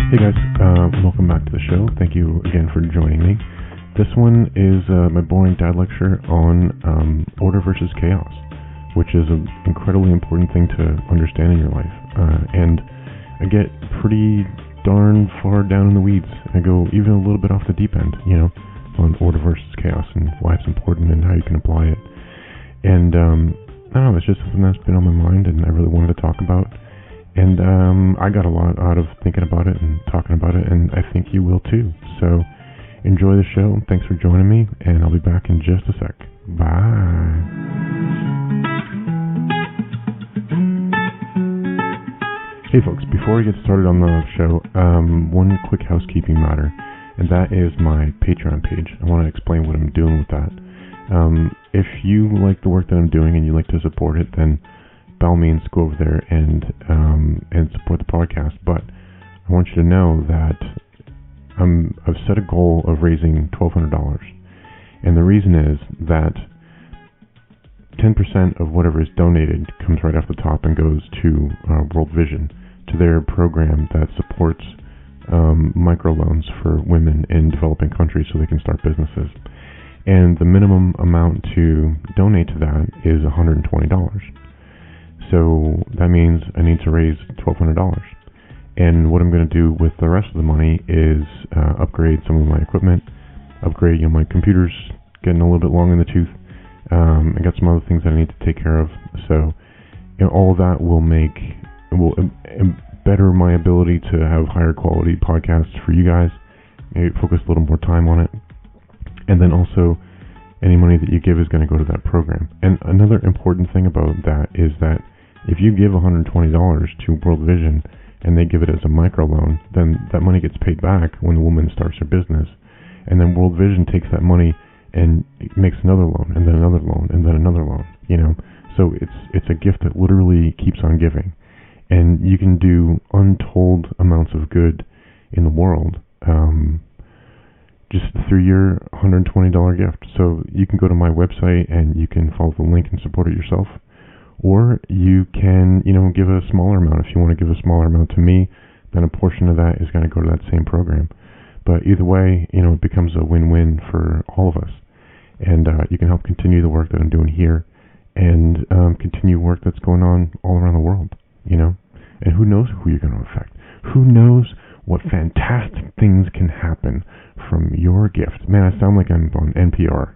Hey guys, welcome back to the show. Thank you again for joining me. This one is my boring dad lecture on order versus chaos, which is an incredibly important thing to understand in your life. And I get pretty darn far down in the weeds. I go even a little bit off the deep end, on order versus chaos and why it's important and how you can apply it. And I don't know, it's just something that's been on my mind and I really wanted to talk about. And I got a lot out of thinking about it and talking about it, and I think you will too. So enjoy the show. Thanks for joining me, and I'll be back in just a sec. Bye. Hey folks, before we get started on the show, one quick housekeeping matter, and that is my Patreon page. I want to explain what I'm doing with that. If you like the work that I'm doing and you like to support it, then by all means, go over there and support the podcast. But I want you to know that I've set a goal of raising $1,200, and the reason is that 10% of whatever is donated comes right off the top and goes to World Vision, to their program that supports microloans for women in developing countries so they can start businesses. And the minimum amount to donate to that is $120. So that means I need to raise $1,200. And what I'm going to do with the rest of the money is upgrade some of my equipment, upgrade my computer's getting a little bit long in the tooth. I got some other things that I need to take care of. So all of that will better my ability to have higher quality podcasts for you guys, maybe focus a little more time on it. And then also, any money that you give is going to go to that program. And another important thing about that is that if you give $120 to World Vision and they give it as a microloan, then that money gets paid back when the woman starts her business. And then World Vision takes that money and makes another loan, and then another loan, and then another loan, So it's a gift that literally keeps on giving. And you can do untold amounts of good in the world just through your $120 gift. So you can go to my website and you can follow the link and support it yourself. Or you can, give a smaller amount. If you want to give a smaller amount to me, then a portion of that is going to go to that same program. But either way, it becomes a win-win for all of us. And you can help continue the work that I'm doing here and continue work that's going on all around the world, And who knows who you're going to affect? Who knows what fantastic things can happen from your gift? Man, I sound like I'm on NPR.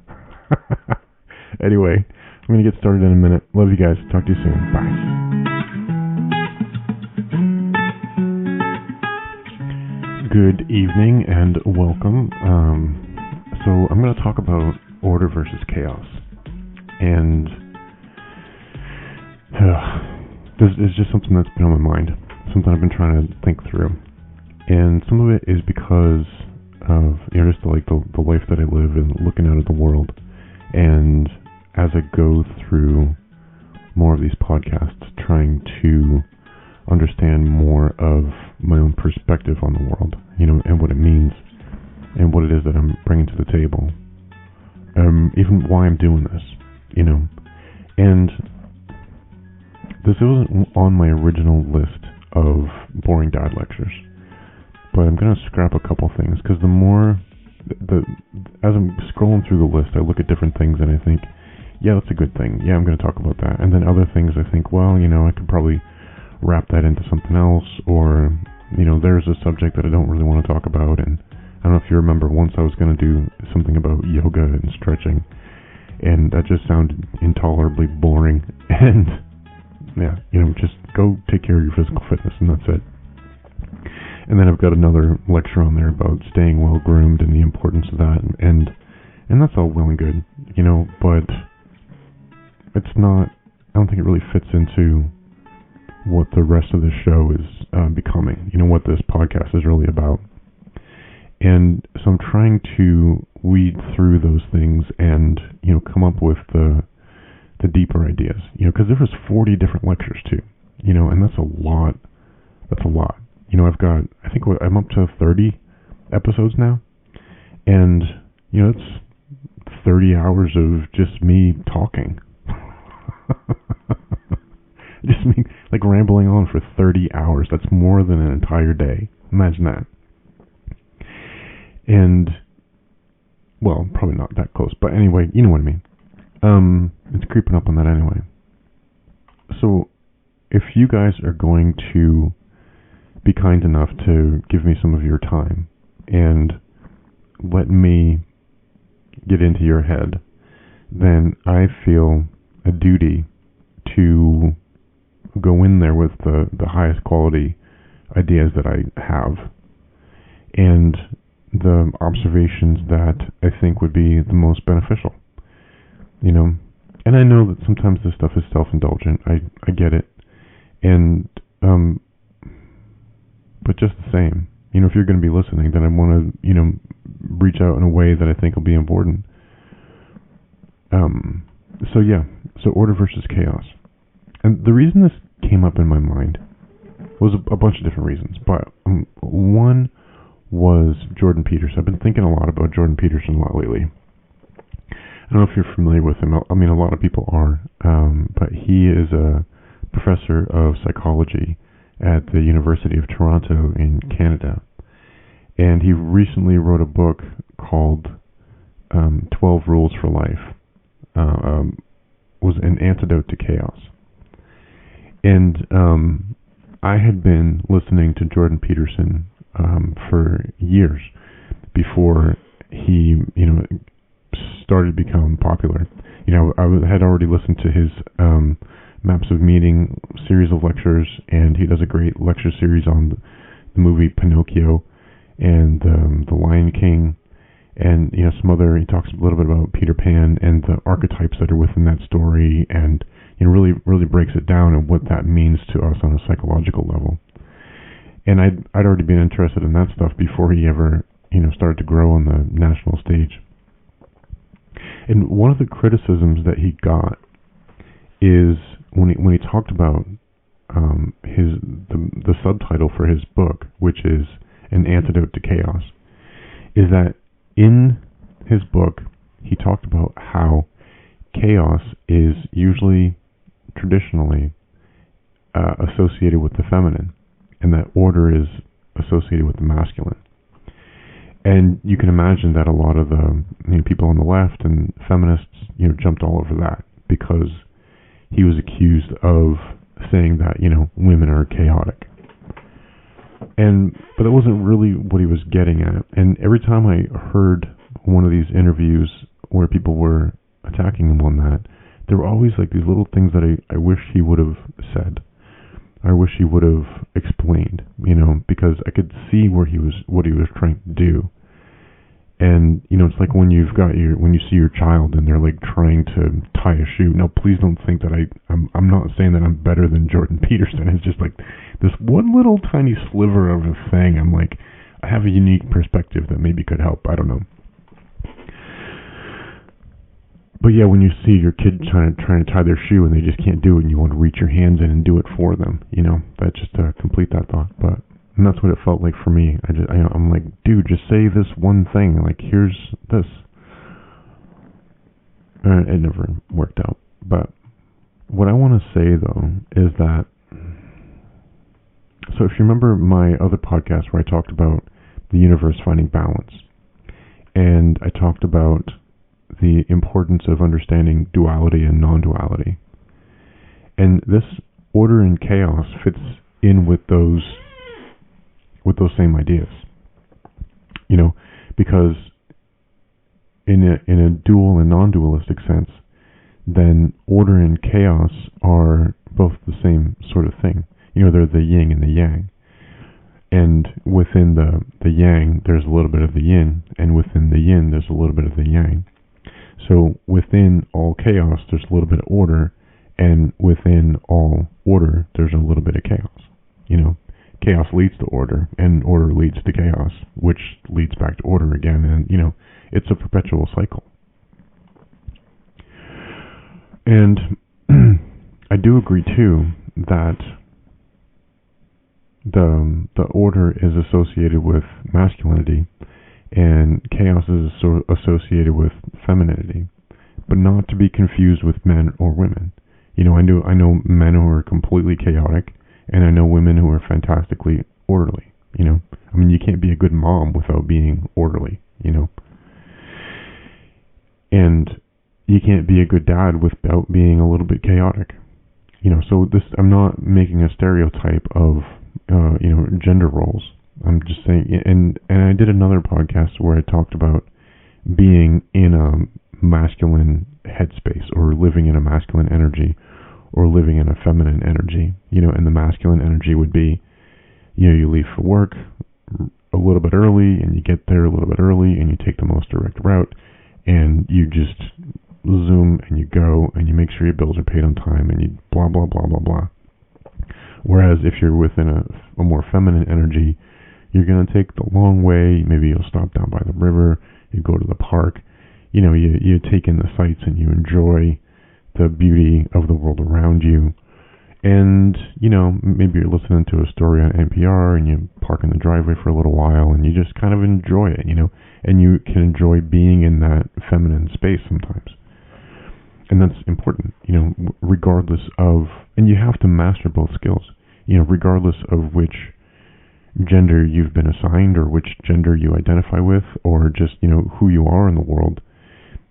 Anyway, I'm going to get started in a minute. Love you guys. Talk to you soon. Bye. Good evening and welcome. So I'm going to talk about order versus chaos. And this is just something that's been on my mind. Something I've been trying to think through. And some of it is because of just the life that I live and looking out at the world. And as I go through more of these podcasts, trying to understand more of my own perspective on the world, and what it means, and what it is that I'm bringing to the table, even why I'm doing this, And this wasn't on my original list of boring dad lectures, but I'm going to scrap a couple things, because the more, as I'm scrolling through the list, I look at different things and I think, yeah, that's a good thing. Yeah, I'm going to talk about that. And then other things I think, well, I could probably wrap that into something else, or, there's a subject that I don't really want to talk about. And I don't know if you remember, once I was going to do something about yoga and stretching, and that just sounded intolerably boring. And yeah, just go take care of your physical fitness, and that's it. And then I've got another lecture on there about staying well groomed and the importance of that, and that's all well and good, but it's not, I don't think it really fits into what the rest of the show is becoming, what this podcast is really about. And so I'm trying to weed through those things and, come up with the deeper ideas, because there was 40 different lectures too, and that's a lot. I think I'm up to 30 episodes now, and, it's 30 hours of just me talking. Just me, rambling on for 30 hours. That's more than an entire day. Imagine that. And, well, probably not that close, but anyway, you know what I mean. It's creeping up on that anyway. So, if you guys are going to be kind enough to give me some of your time and let me get into your head, then I feel a duty to go in there with the highest quality ideas that I have and the observations that I think would be the most beneficial. You know, and I know that sometimes this stuff is self-indulgent. I get it. And but just the same, you know, if you're going to be listening, then I want to, you know, reach out in a way that I think will be important. So yeah, so order versus chaos. And the reason this came up in my mind was a bunch of different reasons, but one was Jordan Peterson. I've been thinking a lot about Jordan Peterson a lot lately. I don't know if you're familiar with him. I mean, a lot of people are, but he is a professor of psychology at the University of Toronto in Canada. And he recently wrote a book called 12 Rules for Life. Was an antidote to chaos. And I had been listening to Jordan Peterson for years before he, you know, started to become popular. You know, I had already listened to his Maps of Meaning series of lectures, and he does a great lecture series on the movie Pinocchio and the Lion King, and you know, some other. He talks a little bit about Peter Pan and the archetypes that are within that story, and you know, really breaks it down and what that means to us on a psychological level. And I'd already been interested in that stuff before he ever, you know, started to grow on the national stage. And one of the criticisms that he got is when he talked about the subtitle for his book, which is An Antidote to Chaos, is that in his book he talked about how chaos is usually traditionally associated with the feminine, and that order is associated with the masculine. And you can imagine that a lot of the people on the left and feminists, you know, jumped all over that because he was accused of saying that, you know, women are chaotic. But that wasn't really what he was getting at. And every time I heard one of these interviews where people were attacking him on that, there were always like these little things that I wish he would have said. I wish he would have explained, you know, because I could see what he was trying to do. And, you know, it's like when you see your child and they're like trying to tie a shoe. Now, please don't think that I'm not saying that I'm better than Jordan Peterson. It's just like this one little tiny sliver of a thing. I'm like, I have a unique perspective that maybe could help. I don't know. But yeah, when you see your kid trying to tie their shoe and they just can't do it, and you want to reach your hands in and do it for them, you know, that's just to complete that thought. And that's what it felt like for me. I'm like, dude, just say this one thing. Like, here's this. It never worked out. But what I want to say though is that, so if you remember my other podcast where I talked about the universe finding balance, and I talked about the importance of understanding duality and non-duality. And this order and chaos fits in with those same ideas. You know, because in a dual and non-dualistic sense, then order and chaos are both the same sort of thing. You know, they're the yin and the yang. And within the yang, there's a little bit of the yin, and within the yin, there's a little bit of the yang. So within all chaos, there's a little bit of order, and within all order, there's a little bit of chaos. You know, chaos leads to order, and order leads to chaos, which leads back to order again, and, you know, it's a perpetual cycle. And I do agree, too, that the order is associated with masculinity, and chaos is associated with femininity, but not to be confused with men or women. You know, I know men who are completely chaotic, and I know women who are fantastically orderly. you know? I mean, you can't be a good mom without being orderly, you know? And you can't be a good dad without being a little bit chaotic. You know, so this, I'm not making a stereotype of, gender roles. I'm just saying, and I did another podcast where I talked about being in a masculine headspace, or living in a masculine energy, or living in a feminine energy, and the masculine energy would be, you leave for work a little bit early, and you get there a little bit early, and you take the most direct route, and you just zoom, and you go, and you make sure your bills are paid on time, and you blah, blah, blah, blah, blah. Whereas if you're within a more feminine energy, you're going to take the long way. Maybe you'll stop down by the river, you go to the park, you take in the sights, and you enjoy the beauty of the world around you. And, maybe you're listening to a story on NPR, and you park in the driveway for a little while, and you just kind of enjoy it, and you can enjoy being in that feminine space sometimes. And that's important, regardless of, and you have to master both skills, regardless of which gender you've been assigned, or which gender you identify with, or just, who you are in the world.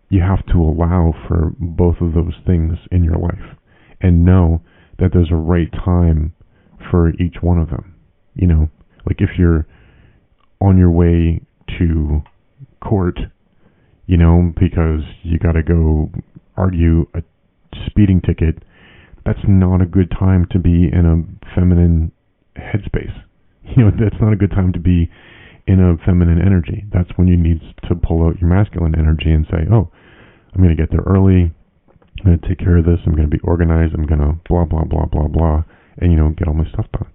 You have to allow for both of those things in your life, and know that there's a right time for each one of them. Like if you're on your way to court, because you got to go argue a speeding ticket, that's not a good time to be in a feminine headspace. That's not a good time to be in a feminine energy. That's when you need to pull out your masculine energy and say, oh, I'm going to get there early, I'm going to take care of this, I'm going to be organized, I'm going to blah, blah, blah, blah, blah, and, get all my stuff done.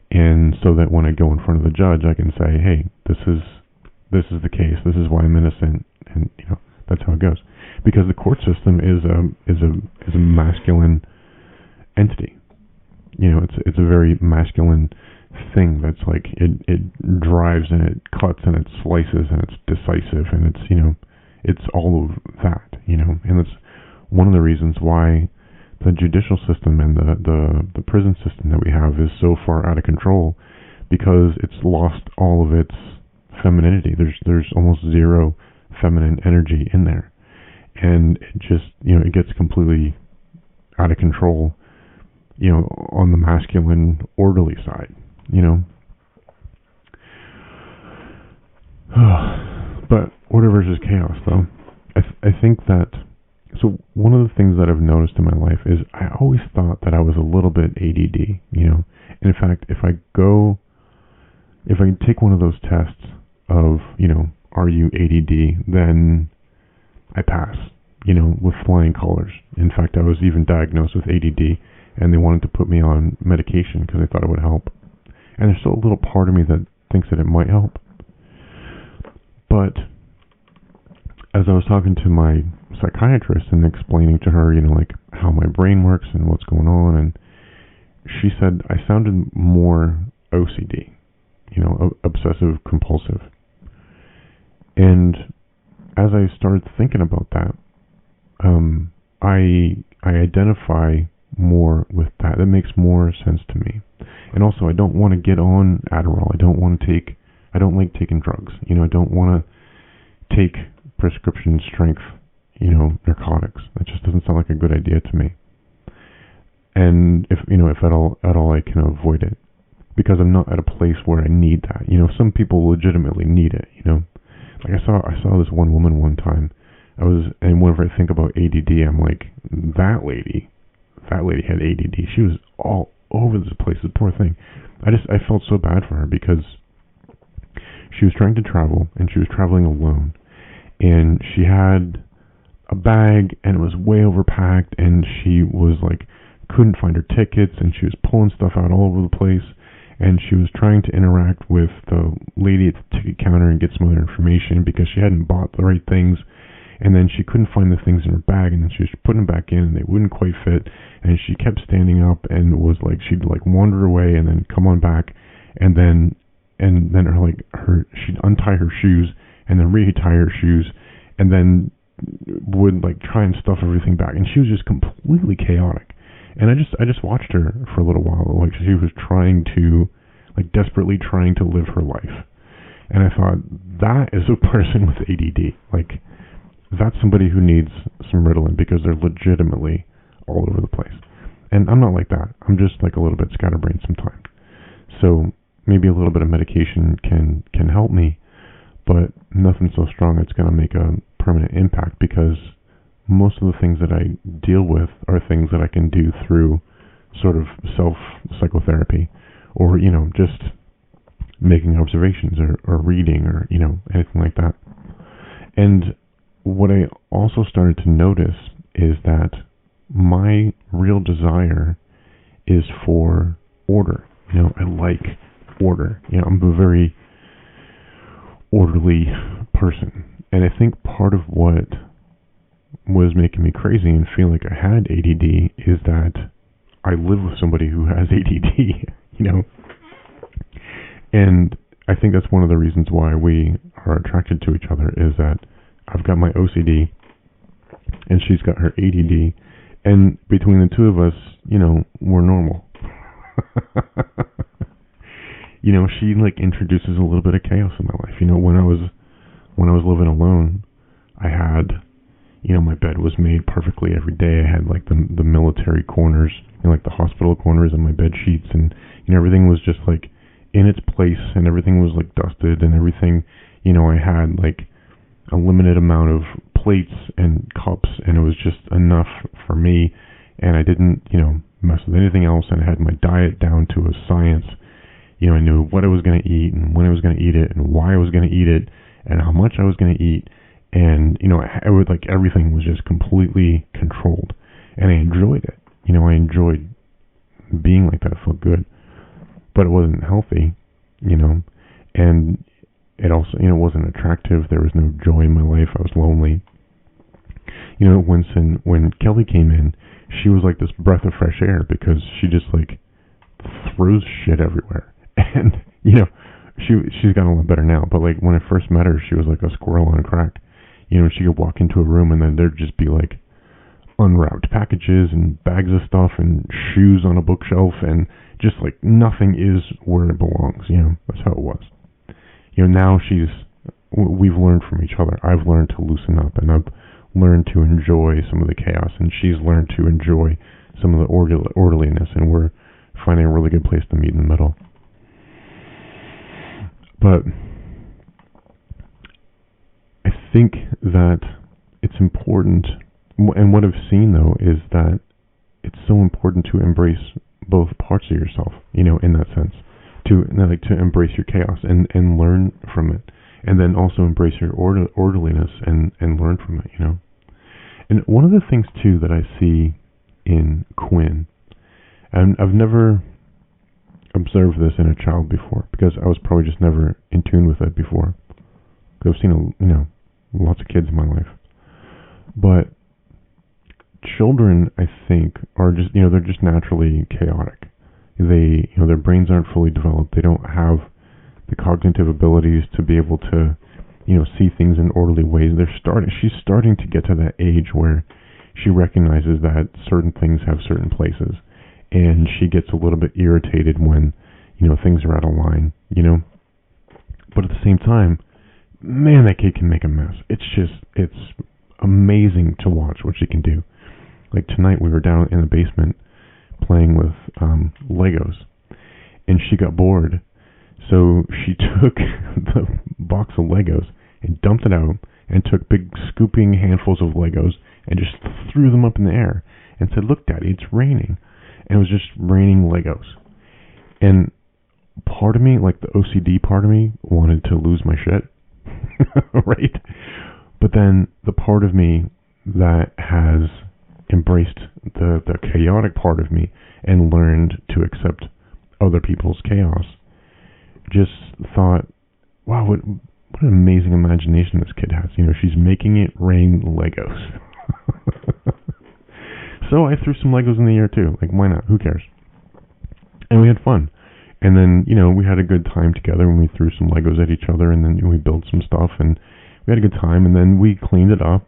And so that when I go in front of the judge, I can say, hey, this is the case, this is why I'm innocent, and, that's how it goes. Because the court system is a masculine entity. It's a very masculine thing that's like, it drives, and it cuts, and it slices, and it's decisive, and it's, it's all of that, and that's one of the reasons why the judicial system and the prison system that we have is so far out of control, because it's lost all of its femininity. There's almost zero feminine energy in there, and it just, it gets completely out of control, on the masculine orderly side, But order versus chaos, though. I think that, so one of the things that I've noticed in my life is I always thought that I was a little bit ADD, And in fact, if I take one of those tests of, are you ADD, then I pass, with flying colors. In fact, I was even diagnosed with ADD, and they wanted to put me on medication because they thought it would help. And there's still a little part of me that thinks that it might help. But as I was talking to my psychiatrist and explaining to her, like how my brain works and what's going on, and she said I sounded more OCD, obsessive compulsive. And as I started thinking about that, I identify more with that. That makes more sense to me. And also, I don't want to get on Adderall. I don't like taking drugs. I don't want to take prescription strength, narcotics. That just doesn't sound like a good idea to me. And if at all I can avoid it, because I'm not at a place where I need that. Some people legitimately need it. Like I saw this one woman one time. And whenever I think about ADD, I'm like, that lady had ADD. She was all over this place, this poor thing. I felt so bad for her, because she was trying to travel, and she was traveling alone, and she had a bag, and it was way overpacked, and she was like, couldn't find her tickets, and she was pulling stuff out all over the place, and she was trying to interact with the lady at the ticket counter and get some other information, because she hadn't bought the right things. And then she couldn't find the things in her bag, and then she was putting them back in, and they wouldn't quite fit. And she kept standing up, and was like, she'd like wander away, and then come on back, and then she'd untie her shoes, and then retie her shoes, and then would like try and stuff everything back. And she was just completely chaotic. And I just watched her for a little while, like she was trying to like desperately trying to live her life. And I thought, that is a person with ADD. Like, that's somebody who needs some Ritalin because they're legitimately all over the place. And I'm not like that. I'm just like a little bit scatterbrained sometimes. So maybe a little bit of medication can help me, but nothing so strong it's going to make a permanent impact, because most of the things that I deal with are things that I can do through sort of self-psychotherapy, or, just making observations, or reading, or, anything like that. And what I also started to notice is that my real desire is for order. I like order. I'm a very orderly person. And I think part of what was making me crazy and feel like I had ADD is that I live with somebody who has ADD, And I think that's one of the reasons why we are attracted to each other, is that I've got my OCD and she's got her ADD, and between the two of us, we're normal. She like introduces a little bit of chaos in my life. When I was living alone, I had, my bed was made perfectly every day. I had like the military corners, like the hospital corners and my bed sheets, and everything was just like in its place, and everything was like dusted, and everything, I had like a limited amount of plates and cups, and it was just enough for me, and I didn't, mess with anything else, and I had my diet down to a science. I knew what I was going to eat, and when I was going to eat it, and why I was going to eat it, and how much I was going to eat, and, I would, like, everything was just completely controlled, and I enjoyed it. I enjoyed being like that. It felt good, but it wasn't healthy, and it also, wasn't attractive. There was no joy in my life. I was lonely. When Kelly came in, she was like this breath of fresh air, because she just like throws shit everywhere. And, she's gotten a lot better now, but like when I first met her, she was like a squirrel on a crack. She could walk into a room and then there'd just be like unwrapped packages and bags of stuff and shoes on a bookshelf, and just like nothing is where it belongs. That's how it was. Now we've learned from each other. I've learned to loosen up, and I've learned to enjoy some of the chaos, and she's learned to enjoy some of the orderliness, and we're finding a really good place to meet in the middle. But I think that it's important, and what I've seen though is that it's so important to embrace both parts of yourself, in that sense, to embrace your chaos and learn from it, and then also embrace your orderliness and learn from it, And one of the things too that I see in Quinn, and I've never observed this in a child before, because I was probably just never in tune with it before. I've seen lots of kids in my life, but children, I think, are just they're just naturally chaotic. They their brains aren't fully developed. They don't have the cognitive abilities to be able to see things in orderly ways. She's starting to get to that age where she recognizes that certain things have certain places, and she gets a little bit irritated when things are out of line. But at the same time, man, that kid can make a mess. It's amazing to watch what she can do. Like tonight, we were down in the basement playing with Legos, and she got bored, so she took the box of Legos and dumped it out, and took big scooping handfuls of Legos and just threw them up in the air and said, "Look, Daddy, it's raining." And it was just raining Legos. And part of me, like the OCD part of me, wanted to lose my shit, right? But then the part of me that has embraced the chaotic part of me and learned to accept other people's chaos just thought, wow, what an amazing imagination this kid has. She's making it rain Legos. So I threw some Legos in the air too. Like, why not? Who cares? And we had fun. And then, we had a good time together when we threw some Legos at each other, and then we built some stuff, and we had a good time, and then we cleaned it up,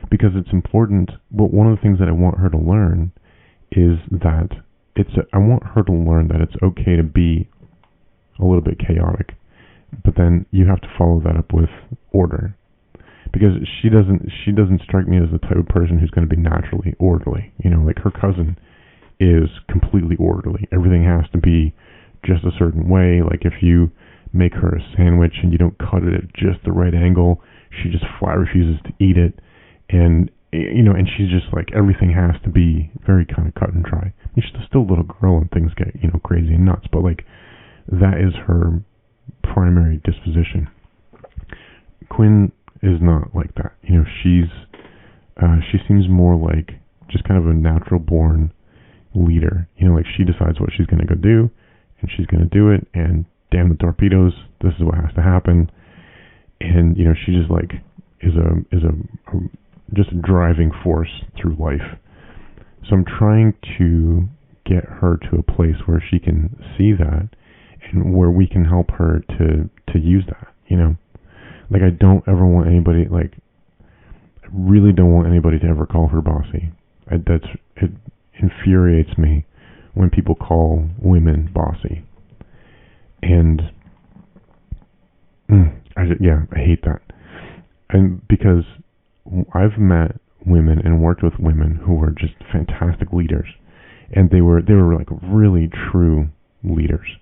because it's important. But one of the things that I want her to learn is that I want her to learn that it's okay to be a little bit chaotic. But then you have to follow that up with order, because she doesn't strike me as the type of person who's going to be naturally orderly. Like her cousin is completely orderly. Everything has to be just a certain way. Like if you make her a sandwich and you don't cut it at just the right angle, she just flat refuses to eat it. And and she's just like, everything has to be very kind of cut and dry. She's still a little girl and things get crazy and nuts, but like that is her primary disposition. Quinn is not like that. She seems more like just kind of a natural born leader. Like she decides what she's going to go do, and she's going to do it, and damn the torpedoes, this is what has to happen. And she just like is a just a driving force through life. So I'm trying to get her to a place where she can see that, and where we can help her to use that. Like I don't ever want anybody, like I really don't want anybody to ever call her bossy. It infuriates me when people call women bossy, and I hate that. And because I've met women and worked with women who were just fantastic leaders, and they were like really true leaders,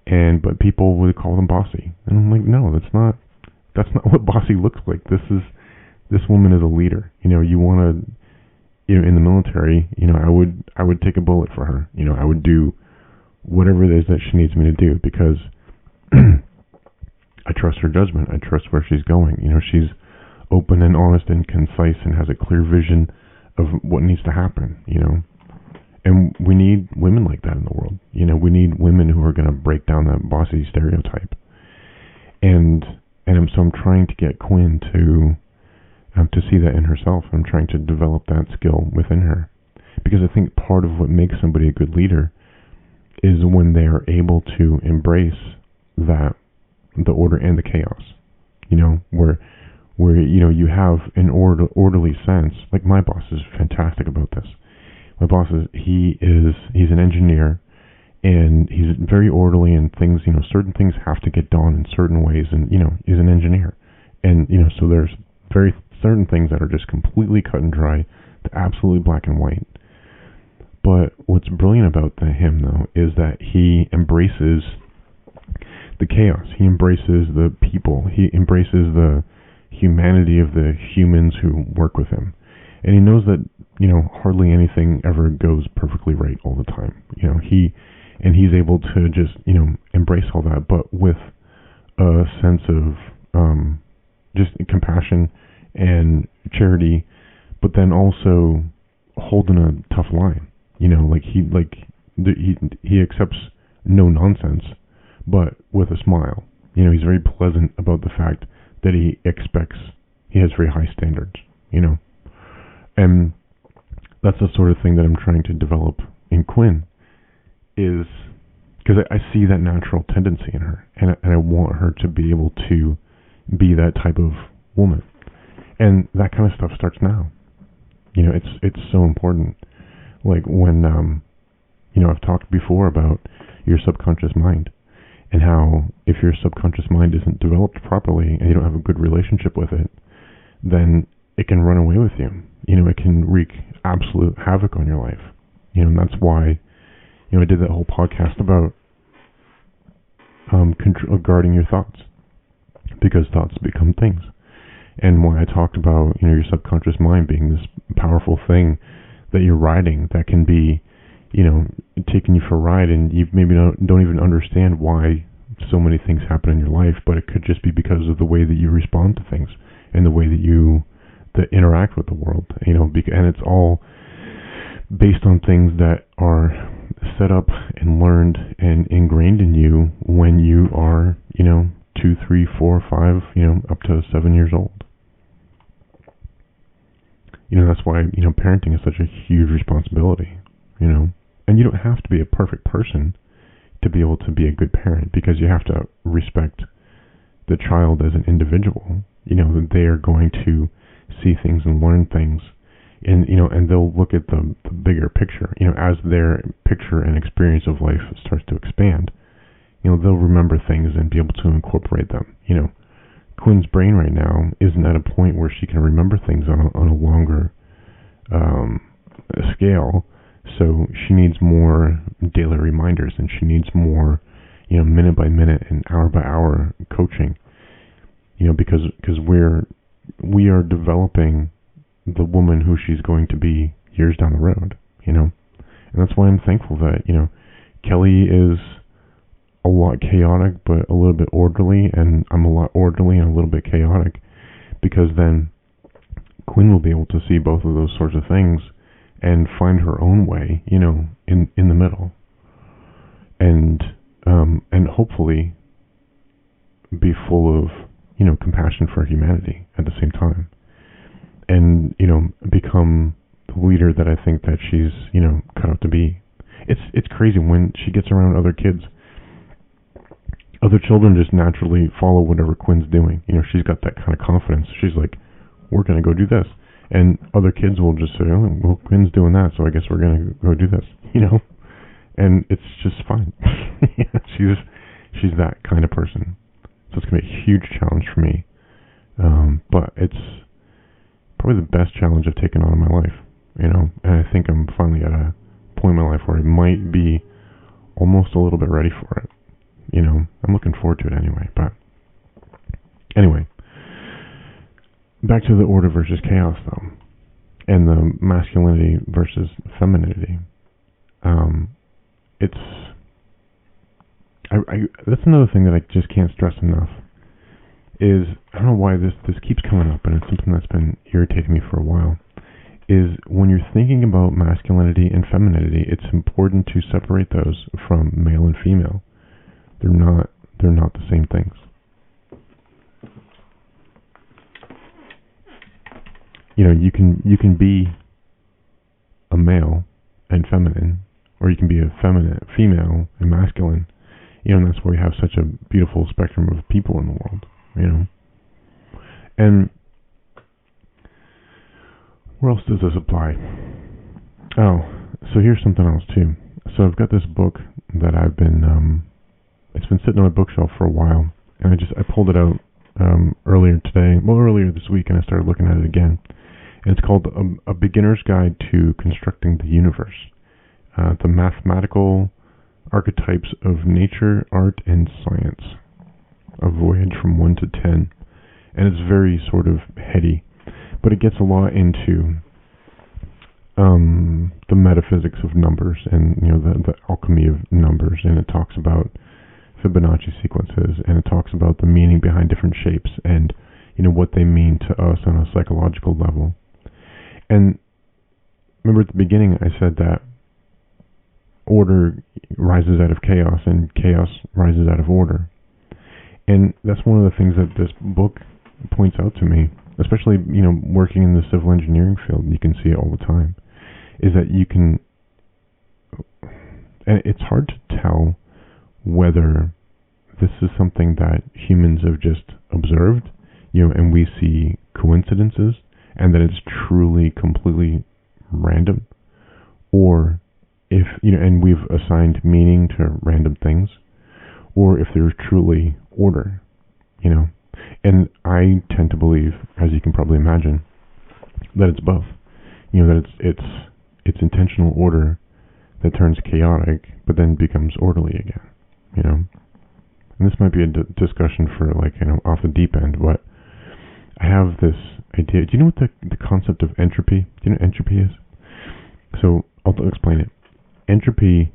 but people would call them bossy, and I'm like, no, that's not what bossy looks like. This woman is a leader. You want to, in the military, I would take a bullet for her. I would do whatever it is that she needs me to do, because I trust her judgment. I trust where she's going. She's open and honest and concise and has a clear vision of what needs to happen. And we need women like that in the world. We need women who are going to break down that bossy stereotype. And so I'm trying to get Quinn to see that in herself. I'm trying to develop that skill within her, because I think part of what makes somebody a good leader is when they are able to embrace that, the order and the chaos. Where you have an orderly sense. Like my boss is fantastic about this. My boss he's an engineer, and he's very orderly, and things, certain things have to get done in certain ways, and he's an engineer, and so there's very certain things that are just completely cut and dry, absolutely black and white. But what's brilliant about him, though, is that he embraces the chaos. He embraces the people. He embraces the humanity of the humans who work with him. And he knows that, hardly anything ever goes perfectly right all the time. He's able to just, embrace all that, but with a sense of just compassion and charity, but then also holding a tough line. He accepts no nonsense, but with a smile. He's very pleasant about the fact that he has very high standards, and that's the sort of thing that I'm trying to develop in Quinn, is because I see that natural tendency in her, and I want her to be able to be that type of woman, and that kind of stuff starts now. It's so important. Like when I've talked before about your subconscious mind, and how if your subconscious mind isn't developed properly and you don't have a good relationship with it, then it can run away with you. It can wreak absolute havoc on your life. And that's why, I did that whole podcast about guarding your thoughts, because thoughts become things. And why I talked about, your subconscious mind being this powerful thing that you're riding, that can be, taking you for a ride, and you maybe don't even understand why so many things happen in your life, but it could just be because of the way that you respond to things and the way that you interact with the world, and it's all based on things that are set up and learned and ingrained in you when you are, 2, 3, 4, 5, up to 7 years old. That's why, parenting is such a huge responsibility, and you don't have to be a perfect person to be able to be a good parent, because you have to respect the child as an individual. That they are going to see things and learn things, and and they'll look at the bigger picture. As their picture and experience of life starts to expand, they'll remember things and be able to incorporate them. Quinn's brain right now isn't at a point where she can remember things on a longer um, scale, so she needs more daily reminders, and she needs more, minute by minute and hour by hour coaching. Because we are developing the woman who she's going to be years down the road. And that's why I'm thankful that Kelly is a lot chaotic, but a little bit orderly, and I'm a lot orderly and a little bit chaotic, because then Quinn will be able to see both of those sorts of things and find her own way, in the middle, and hopefully be full of compassion for humanity at the same time, and become the leader that I think that she's cut out to be. It's crazy when she gets around other kids. Other children just naturally follow whatever Quinn's doing. She's got that kind of confidence. She's like, we're going to go do this. And other kids will just say, oh, well, Quinn's doing that, so I guess we're going to go do this. And it's just fine. She's that kind of person. So it's going to be a huge challenge for me. But it's probably the best challenge I've taken on in my life. And I think I'm finally at a point in my life where I might be almost a little bit ready for it. I'm looking forward to it anyway. But anyway, back to the order versus chaos, though, and the masculinity versus femininity. That's another thing that I just can't stress enough. Is I don't know why this keeps coming up, and it's something that's been irritating me for a while. Is when you're thinking about masculinity and femininity, it's important to separate those from male and female. They're not the same things. You can be a male and feminine, or you can be a female and masculine. And that's why we have such a beautiful spectrum of people in the world. And where else does this apply? Oh, so here's something else too. So I've got this book that I've been it's been sitting on my bookshelf for a while, and I pulled it out earlier this week, and I started looking at it again. And it's called A Beginner's Guide to Constructing the Universe: The Mathematical Archetypes of Nature, Art, and Science. A Voyage from 1 to 10. And it's very sort of heady, but it gets a lot into the metaphysics of numbers, and the alchemy of numbers, and it talks about Fibonacci sequences, and it talks about the meaning behind different shapes, and what they mean to us on a psychological level. And remember at the beginning I said that order rises out of chaos, and chaos rises out of order. And that's one of the things that this book points out to me, especially working in the civil engineering field. You can see it all the time, is that you can, and it's hard to tell whether this is something that humans have just observed, and we see coincidences, and that it's truly completely random, or if and we've assigned meaning to random things, or if there's truly order. And I tend to believe, as you can probably imagine, that it's both. That it's intentional order that turns chaotic, but then becomes orderly again. And this might be a discussion for off the deep end, but I have this idea. Do you know what the concept of entropy? Do you know what entropy is? So I'll explain it. Entropy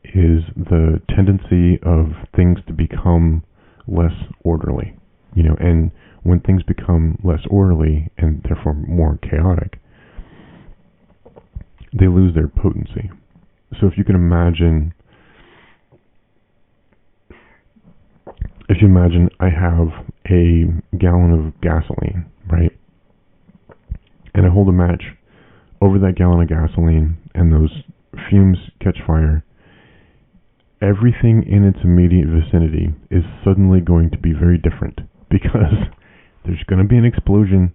is the tendency of things to become less orderly. And when things become less orderly and therefore more chaotic, they lose their potency. So if you imagine I have a gallon of gasoline, right? And I hold a match over that gallon of gasoline, and those fumes catch fire. Everything in its immediate vicinity is suddenly going to be very different, because there's going to be an explosion,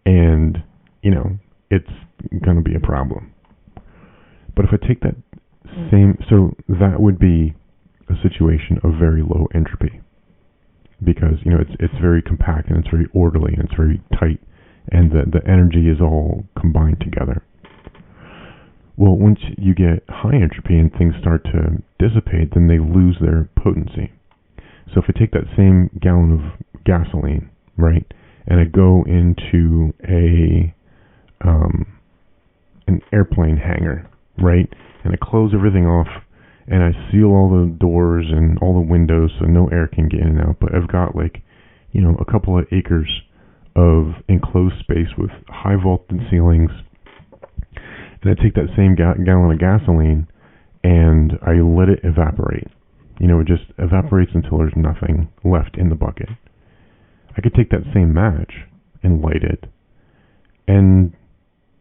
and it's going to be a problem. But if I take that same, so that would be a situation of very low entropy, because it's very compact and it's very orderly and it's very tight, and the energy is all combined together. Well, once you get high entropy and things start to dissipate, then they lose their potency. So if I take that same gallon of gasoline, right, and I go into an airplane hangar, right, and I close everything off, and I seal all the doors and all the windows so no air can get in and out, but I've got a couple of acres of enclosed space with high vaulted ceilings, and I take that same gallon of gasoline and I let it evaporate. It just evaporates until there's nothing left in the bucket. I could take that same match and light it, and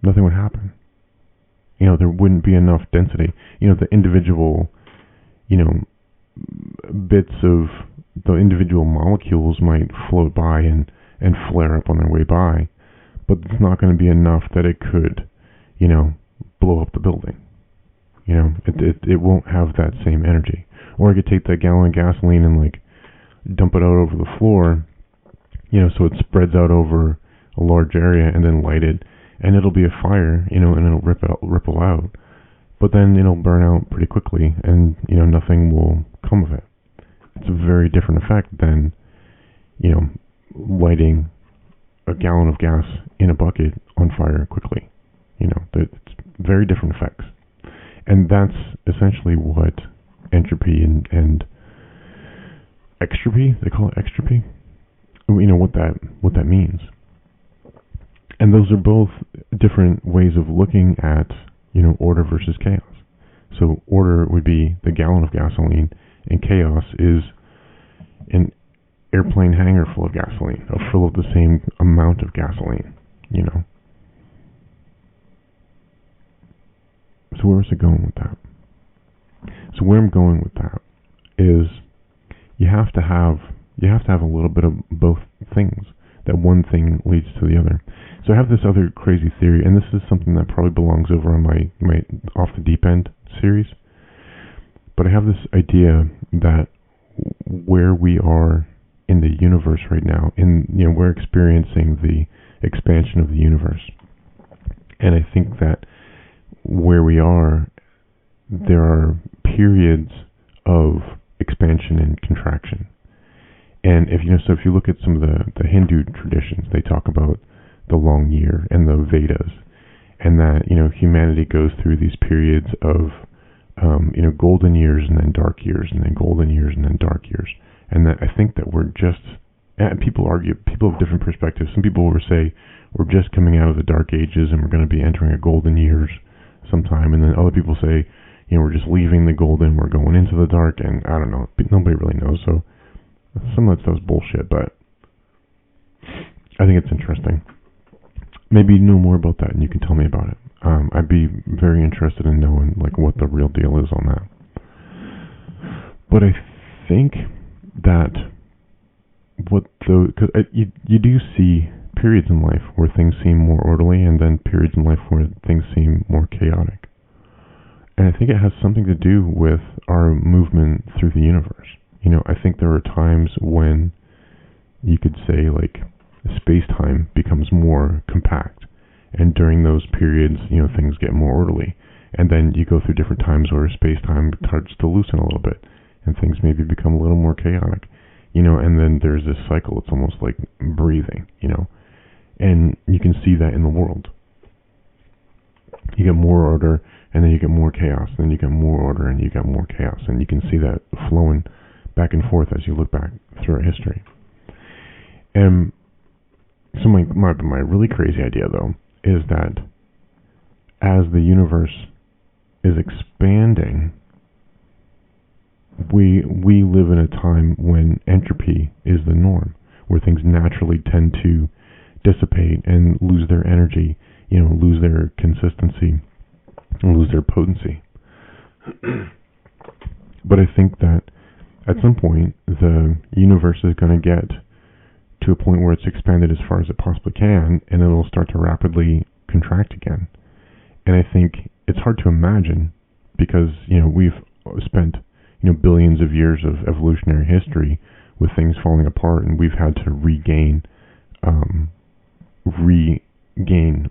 nothing would happen. There wouldn't be enough density. The individual, bits of the individual molecules might float by and flare up on their way by, but it's not going to be enough that it could, blow up the building. It won't have that same energy. Or I could take that gallon of gasoline and dump it out over the floor, so it spreads out over a large area, and then light it, and it'll be a fire, and it'll ripple out. But then it'll burn out pretty quickly, and nothing will come of it. It's a very different effect than lighting a gallon of gas in a bucket on fire quickly. It's very different effects. And that's essentially what entropy and extropy, they call it extropy, what that means. And those are both different ways of looking at, order versus chaos. So order would be the gallon of gasoline, and chaos is an airplane hangar full of gasoline, or full of the same amount of gasoline, So where was I going with that? So where I'm going with that is you have to have a little bit of both things. That one thing leads to the other. So I have this other crazy theory, and this is something that probably belongs over on my Off the Deep End series. But I have this idea that where we are in the universe right now, we're experiencing the expansion of the universe. And I think that where we are, there are periods of expansion and contraction. And if you look at some of the Hindu traditions, they talk about the long year and the Vedas, and that humanity goes through these periods of golden years and then dark years and then golden years and then dark years. And that I think that we're just, and people have different perspectives. Some people will say we're just coming out of the dark ages and we're going to be entering a golden years sometime, and then other people say we're just leaving the golden, we're going into the dark, and I don't know, nobody really knows. So some of that stuff's bullshit, but I think it's interesting. Maybe you know more about that and you can tell me about it. I'd be very interested in knowing what the real deal is on that. But I think that because you do see periods in life where things seem more orderly, and then periods in life where things seem more chaotic. And I think it has something to do with our movement through the universe. I think there are times when you could say space-time becomes more compact, and during those periods, things get more orderly. And then you go through different times where space-time starts to loosen a little bit, and things maybe become a little more chaotic. And then there's this cycle. It's almost like breathing, and you can see that in the world. You get more order, and then you get more chaos, and then you get more order, and you get more chaos, and you can see that flowing back and forth as you look back through our history. And so my really crazy idea, though, is that as the universe is expanding, we live in a time when entropy is the norm, where things naturally tend to dissipate and lose their energy, lose their consistency, and lose their potency. But I think that at some point the universe is going to get to a point where it's expanded as far as it possibly can, and it'll start to rapidly contract again. And I think it's hard to imagine because we've spent billions of years of evolutionary history with things falling apart, and we've had to regain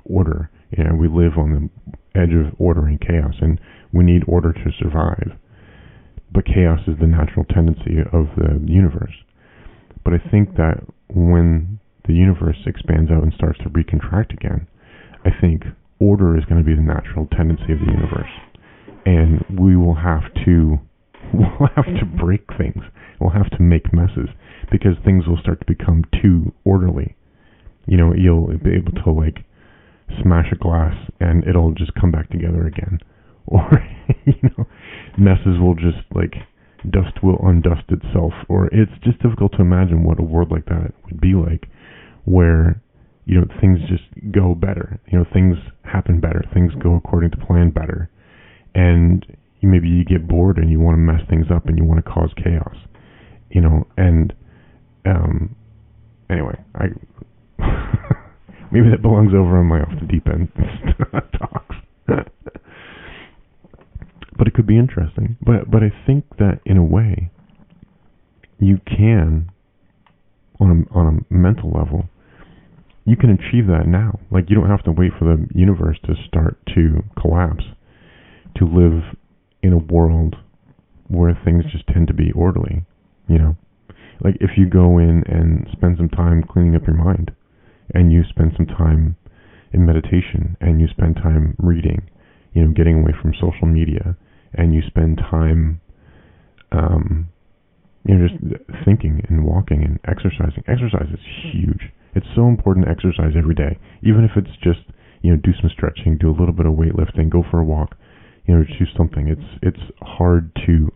order. We live on the edge of order and chaos, and we need order to survive. But chaos is the natural tendency of the universe. But I think that when the universe expands out and starts to recontract again, I think order is going to be the natural tendency of the universe. And we'll have to break things. We'll have to make messes because things will start to become too orderly. You'll be able to smash a glass and it'll just come back together again. Or, messes will just dust will undust itself. Or it's just difficult to imagine what a world like that would be like, where things just go better. Things happen better. Things go according to plan better. And maybe you get bored and you want to mess things up and you want to cause chaos. And anyway, I maybe that belongs over on my off the deep end talks. But it could be interesting. But I think that in a way you can, on a mental level, you can achieve that now. You don't have to wait for the universe to start to collapse to live in a world where things just tend to be orderly. If you go in and spend some time cleaning up your mind, and you spend some time in meditation, and you spend time reading, getting away from social media, and you spend time just thinking and walking and exercising. Exercise is huge. It's so important to exercise every day, even if it's just do some stretching, do a little bit of weightlifting, go for a walk, do something. It's hard to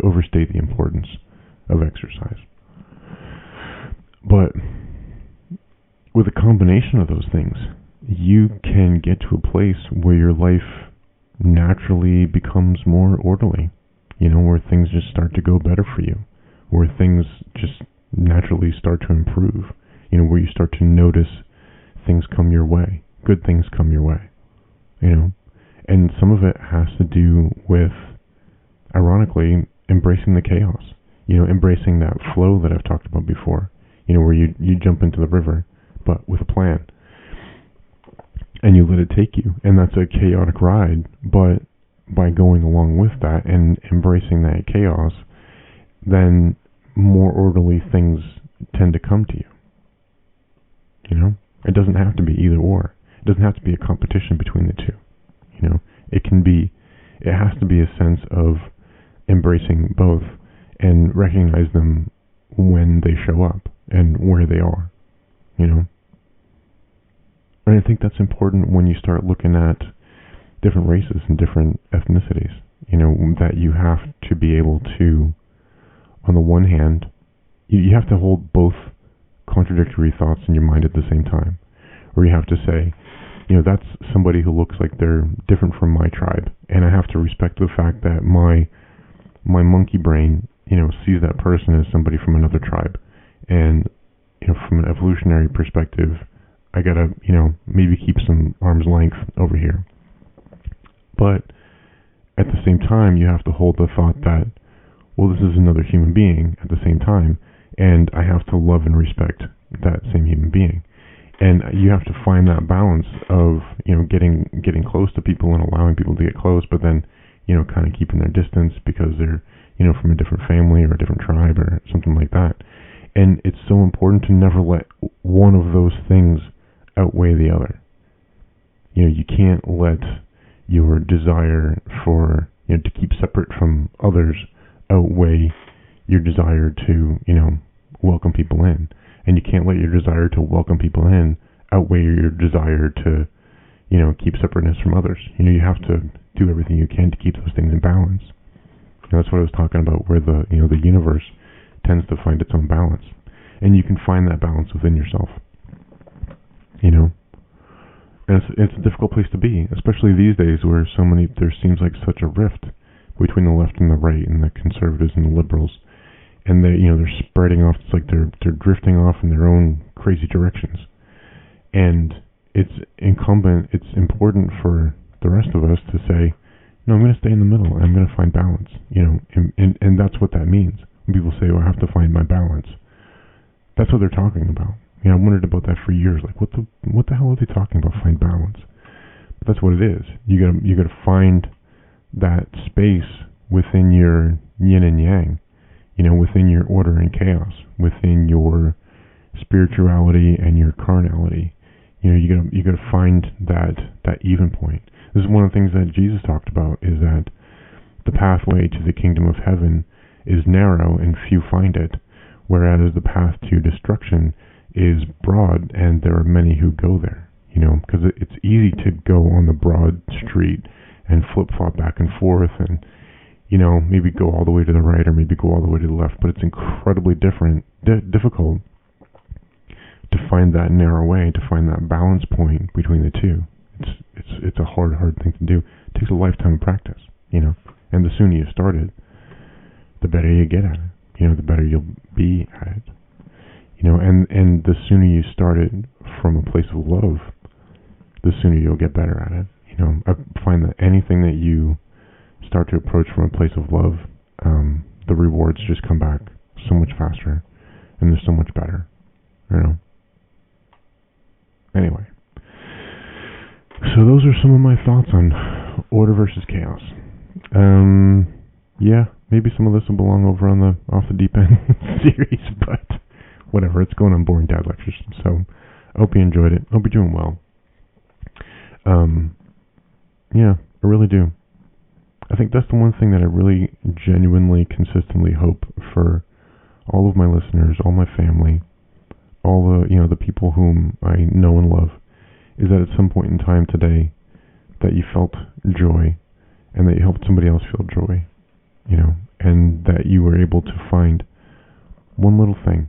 overstate the importance of exercise. But with a combination of those things, you can get to a place where your life naturally becomes more orderly, where things just start to go better for you, where things just naturally start to improve, where you start to notice things come your way, good things come your way, and some of it has to do with, ironically, embracing the chaos, embracing that flow that I've talked about before, where you jump into the river, but with a plan, and you let it take you, and that's a chaotic ride, but by going along with that and embracing that chaos, then more orderly things tend to come to you. It doesn't have to be either or. It doesn't have to be a competition between the two. It has to be a sense of embracing both and recognize them when they show up and where they are, And I think that's important when you start looking at different races and different ethnicities, that you have to be able to, on the one hand, you have to hold both contradictory thoughts in your mind at the same time. Or you have to say, that's somebody who looks like they're different from my tribe, and I have to respect the fact that my monkey brain, sees that person as somebody from another tribe. And, from an evolutionary perspective, I gotta, maybe keep some arm's length over here. But at the same time, you have to hold the thought that, well, this is another human being at the same time, and I have to love and respect that same human being. And you have to find that balance of, getting close to people and allowing people to get close, but then, kind of keeping their distance because they're, from a different family or a different tribe or something like that. And it's so important to never let one of those things outweigh the other. You can't let your desire for, to keep separate from others outweigh your desire to, welcome people in. And you can't let your desire to welcome people in outweigh your desire to, keep separateness from others. You have to do everything you can to keep those things in balance. And that's what I was talking about, where the universe tends to find its own balance. And you can find that balance within yourself. And it's a difficult place to be, especially these days where there seems like such a rift between the left and the right, and the conservatives and the liberals. And they're spreading off. It's like they're drifting off in their own crazy directions. And it's important for the rest of us to say, No, I'm going to stay in the middle. I'm going to find balance. And that's what that means. When people say, "Oh, I have to find my balance," that's what they're talking about. I wondered about that for years. Like, what the hell are they talking about? Find balance. But that's what it is. You gotta find that space within your yin and yang. Within your order and chaos, within your spirituality and your carnality. You gotta find that even point. This is one of the things that Jesus talked about, is that the pathway to the kingdom of heaven is narrow and few find it, whereas the path to destruction is broad and there are many who go there. Because it's easy to go on the broad street and flip-flop back and forth and, maybe go all the way to the right or maybe go all the way to the left, but it's incredibly difficult to find that narrow way, to find that balance point between the two. It's a hard thing to do. It takes a lifetime of practice, and the sooner you start it, the better you get at it, the better you'll be at it, and the sooner you start it from a place of love, the sooner you'll get better at it. I find that anything that you start to approach from a place of love, the rewards just come back so much faster, and they're so much better, Anyway, so those are some of my thoughts on order versus chaos. Yeah, maybe some of this will belong over on the Off the Deep End series, but whatever, it's going on Boring Dad Lectures, so I hope you enjoyed it. Hope you're doing well. Yeah, I really do. I think that's the one thing that I really genuinely, consistently hope for all of my listeners, all my family, all the people whom I know and love, is that at some point in time today that you felt joy and that you helped somebody else feel joy, and that you were able to find one little thing,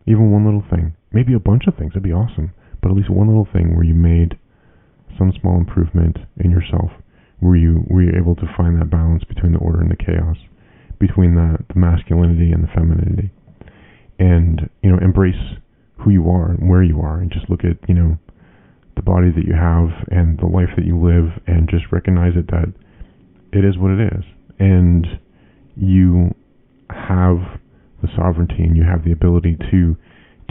even one little thing, maybe a bunch of things, that'd be awesome, but at least one little thing where you made some small improvement in yourself, where you were able to find that balance between the order and the chaos, between the masculinity and the femininity, and embrace who you are and where you are, and just look at the body that you have and the life that you live, and just recognize that it is what it is, and you have the sovereignty and you have the ability to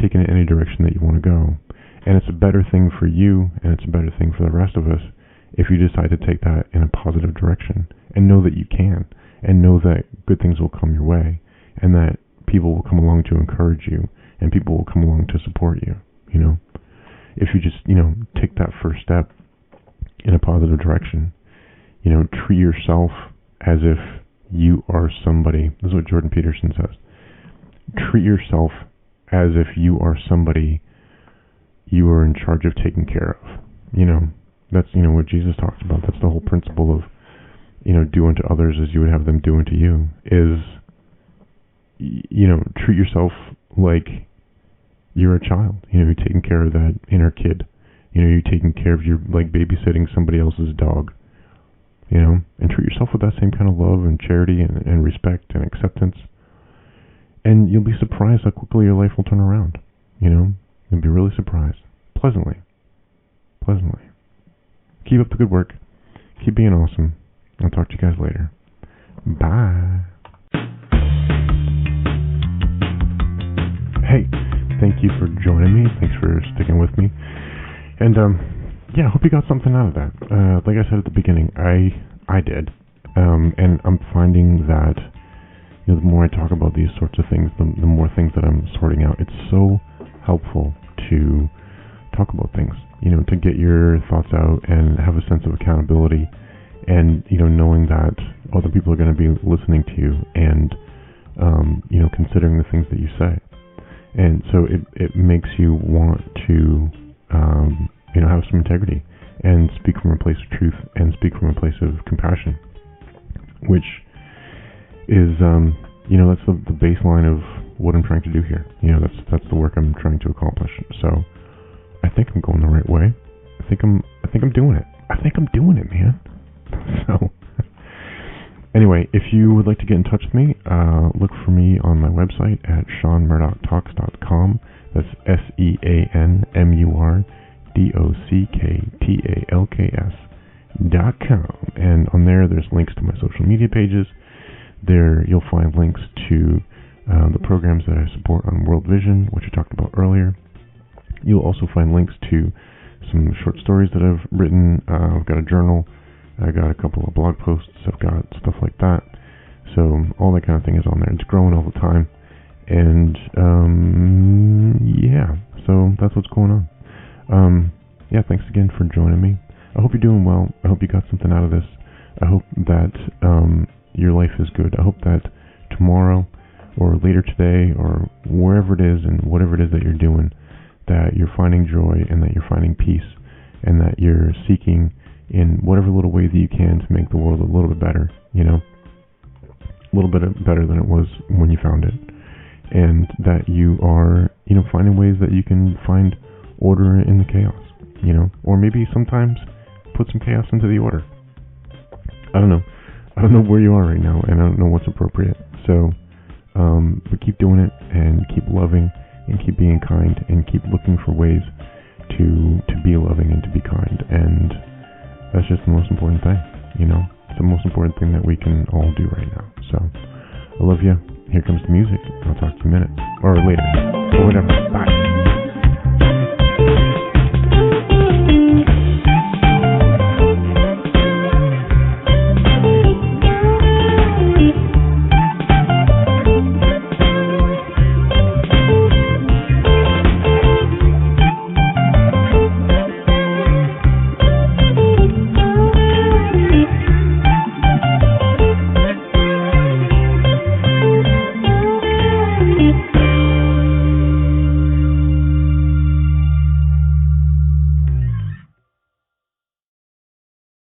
take it in any direction that you want to go. And it's a better thing for you, and it's a better thing for the rest of us if you decide to take that in a positive direction, and know that you can, and know that good things will come your way, and that people will come along to encourage you, and people will come along to support you, If you just, take that first step in a positive direction, treat yourself as if you are somebody. This is what Jordan Peterson says. Treat yourself as if you are somebody you are in charge of taking care of. That's, what Jesus talks about. That's the whole principle of, do unto others as you would have them do unto you, is, treat yourself like you're a child. You're taking care of that inner kid. You're taking care of, you're like babysitting somebody else's dog. And treat yourself with that same kind of love and charity and respect and acceptance. And you'll be surprised how quickly your life will turn around. You'll be really surprised. Pleasantly. Keep up the good work. Keep being awesome. I'll talk to you guys later. Bye. Hey, thank you for joining me. Thanks for sticking with me. And, I hope you got something out of that. Like I said at the beginning, I did. And I'm finding that, the more I talk about these sorts of things, the more things that I'm sorting out. It's so helpful to talk about things, to get your thoughts out and have a sense of accountability, and, knowing that other people are going to be listening to you and, considering the things that you say. And so it makes you want to, have some integrity and speak from a place of truth and speak from a place of compassion, which is, that's the baseline of what I'm trying to do here. That's the work I'm trying to accomplish. So I think I'm going the right way. I think I'm doing it. I think I'm doing it, man. So anyway, if you would like to get in touch with me, look for me on my website at SeanMurdochTalks.com. That's SeanMurdocktalks. And on there's links to my social media pages. There you'll find links to the programs that I support on World Vision, which I talked about earlier. You'll also find links to some short stories that I've written. I've got a journal. I got a couple of blog posts. I've got stuff like that. So all that kind of thing is on there. It's growing all the time. And yeah, so that's what's going on. Yeah, thanks again for joining me. I hope you're doing well. I hope you got something out of this. I hope that your life is good. I hope that tomorrow or later today or wherever it is and whatever it is that you're doing, that you're finding joy and that you're finding peace and that you're seeking in whatever little way that you can to make the world a little bit better, a little bit better than it was when you found it. And that you are, finding ways that you can find order in the chaos, or maybe sometimes put some chaos into the order. I don't know. I don't know where you are right now, and I don't know what's appropriate. So, but keep doing it, and keep loving, and keep being kind, and keep looking for ways to be loving and to be kind. And that's just the most important thing, It's the most important thing that we can all do right now. So, I love you. Here comes the music. I'll talk to you in a minute. Or later. Or whatever. Bye.